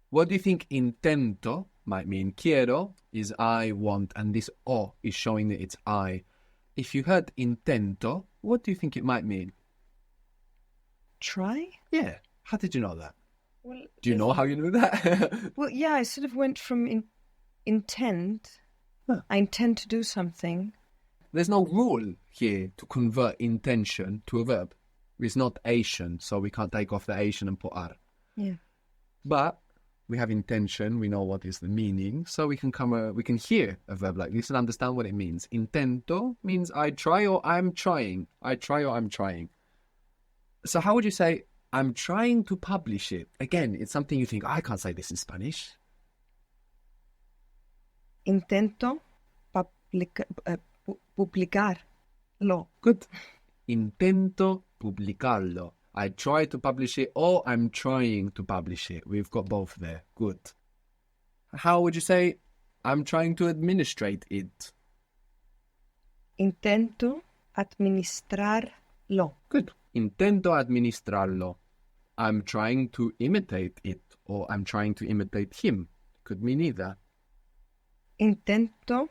What do you think intento might mean? Quiero is I want, and this o is showing that it's I. If you heard intento, what do you think it might mean? Try? Yeah. How did you know that? Well, Do you know how you knew that? Well, yeah, I sort of went from intent. Huh. I intend to do something. There's no rule here to convert intention to a verb. It's not Asian, so we can't take off the Asian and put ar. Yeah. But we have intention, we know what is the meaning, so we can hear a verb like this and understand what it means. Intento means I try or I'm trying. I try or I'm trying. So how would you say I'm trying to publish it? Again, it's something you think, I can't say this in Spanish. Intento publicarlo. Good. Intento publicarlo. I try to publish it or I'm trying to publish it. We've got both there. Good. How would you say I'm trying to administrate it? Intento administrarlo. Good. Intento administrarlo. I'm trying to imitate it or I'm trying to imitate him. Could mean either. Intento.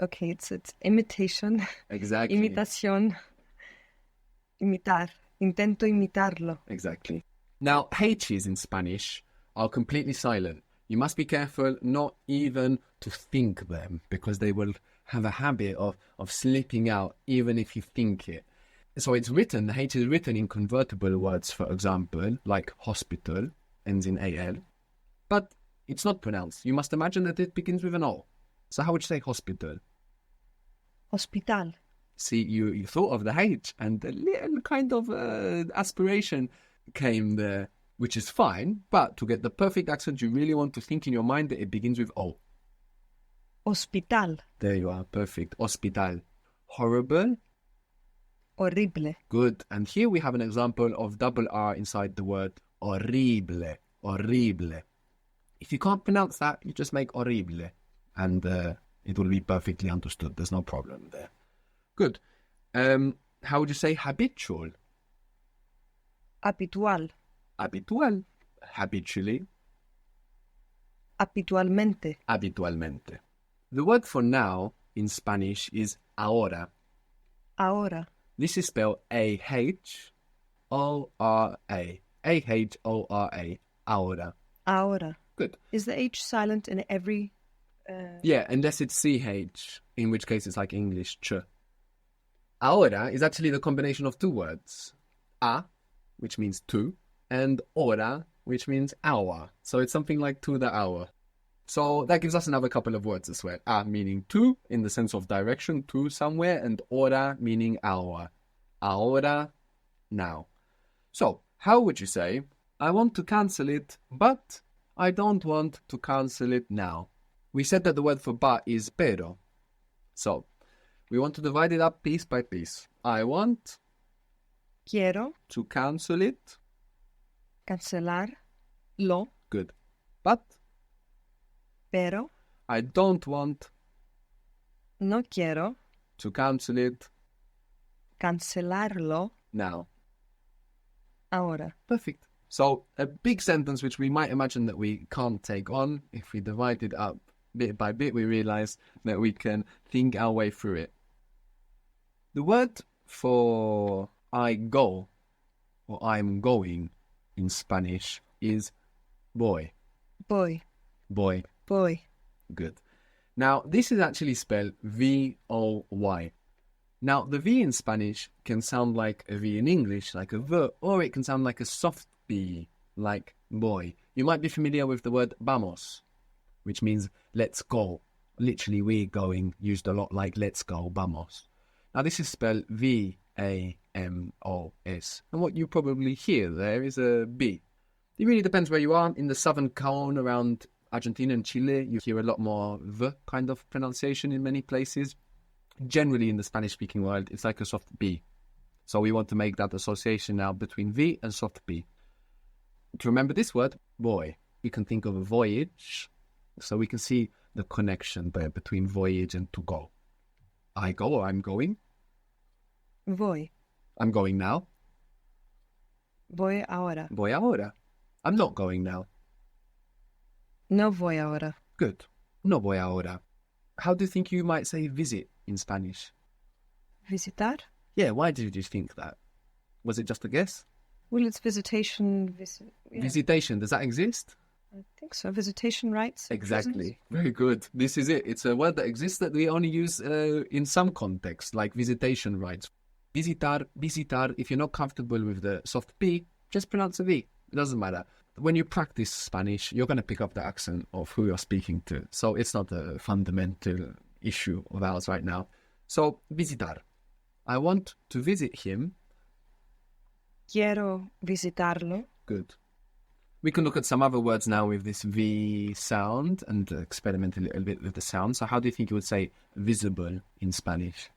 Okay, it's imitation. Exactly. Imitación. Imitar. Intento imitarlo. Exactly. Now, H's in Spanish are completely silent. You must be careful not even to think them because they will have a habit of slipping out even if you think it. So it's written, the H is written in convertible words, for example, like hospital, ends in AL, but it's not pronounced. You must imagine that it begins with an O. So how would you say hospital? Hospital. See, you thought of the H and a little kind of aspiration came there, which is fine, but to get the perfect accent, you really want to think in your mind that it begins with O. Hospital. There you are, perfect. Hospital. Horrible. Horrible. Good. And here we have an example of double R inside the word horrible. Horrible. If you can't pronounce that, you just make horrible. And it will be perfectly understood. There's no problem there. Good. How would you say habitual? Habitual. Habitual. Habitually. Habitualmente. Habitualmente. The word for now in Spanish is ahora. Ahora. This is spelled A-H-O-R-A. A-H-O-R-A. Ahora. Ahora. Good. Is the H silent in every... Yeah, unless it's CH, in which case it's like English, ch. Ahora is actually the combination of two words. A, which means to, and hora, which means hour. So it's something like to the hour. So that gives us another couple of words as well. A meaning to, in the sense of direction, to somewhere, and hora meaning hour. Ahora, now. So, how would you say, I want to cancel it, but I don't want to cancel it now? We said that the word for but is pero. So, we want to divide it up piece by piece. I want Quiero to cancel it. cancelarlo, Good. But pero I don't want no quiero to cancel it cancelarlo now. ahora. Perfect. So a big sentence which we might imagine that we can't take on. If we divide it up bit by bit, we realize that we can think our way through it. The word for I go or I'm going in Spanish is voy. Voy, Voy. voy. Good. Now, this is actually spelled V-O-Y. Now, the V in Spanish can sound like a V in English, like a V, or it can sound like a soft B, like boy. You might be familiar with the word vamos, which means let's go. Literally, we're going, used a lot like let's go, vamos. Now, this is spelled V-A-M-O-S. And what you probably hear there is a B. It really depends where you are. In the southern cone around Argentina and Chile, you hear a lot more V kind of pronunciation in many places. Generally, in the Spanish-speaking world, it's like a soft B. So we want to make that association now between V and soft B. To remember this word, boy, we can think of a voyage. So we can see the connection there between voyage and to go. I go or I'm going. Voy, I'm going now. voy ahora. Voy ahora. I'm not going now. No voy ahora. Good. No voy ahora. How do you think you might say visit in Spanish? Visitar? Yeah, why did you think that? Was it just a guess? Well, it's visitation. Yeah, Visitation, does that exist? I think so. Visitation rights. in prisons? Exactly. Very good. This is it. It's a word that exists that we only use in some contexts, like visitation rights. Visitar, visitar. If you're not comfortable with the soft P, just pronounce a V. It doesn't matter. When you practice Spanish, you're going to pick up the accent of who you're speaking to. So it's not a fundamental issue of ours right now. So, visitar. I want to visit him. Quiero visitarlo. Good. We can look at some other words now with this V sound and experiment a little bit with the sound. So how do you think you would say visible in Spanish?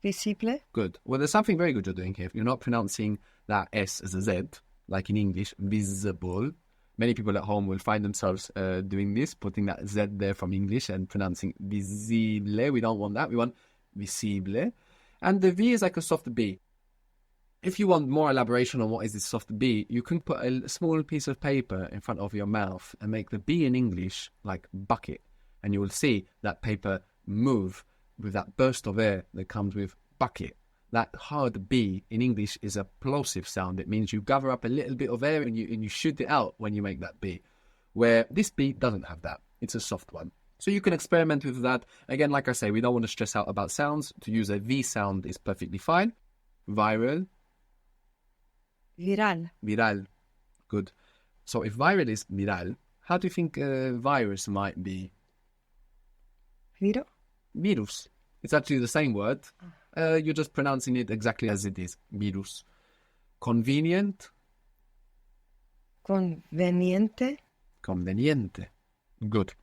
Visible. Good. Well, there's something very good you're doing here. You're not pronouncing that S as a Z, like in English, visible. Many people at home will find themselves doing this, putting that Z there from English and pronouncing visible. We don't want that. We want visible. And the V is like a soft B. If you want more elaboration on what is this soft B, you can put a small piece of paper in front of your mouth and make the B in English like bucket. And you will see that paper move with that burst of air that comes with bucket. That hard B in English is a plosive sound. It means you gather up a little bit of air and you shoot it out when you make that B. Where this B doesn't have that. It's a soft one. So you can experiment with that. Again, like I say, we don't want to stress out about sounds. To use a V sound is perfectly fine. Viral. Viral. Viral. Good. So if viral is viral, how do you think virus might be? Viro. Virus. It's actually the same word. You're just pronouncing it exactly as it is. Virus. Convenient. Conveniente. Conveniente. Good.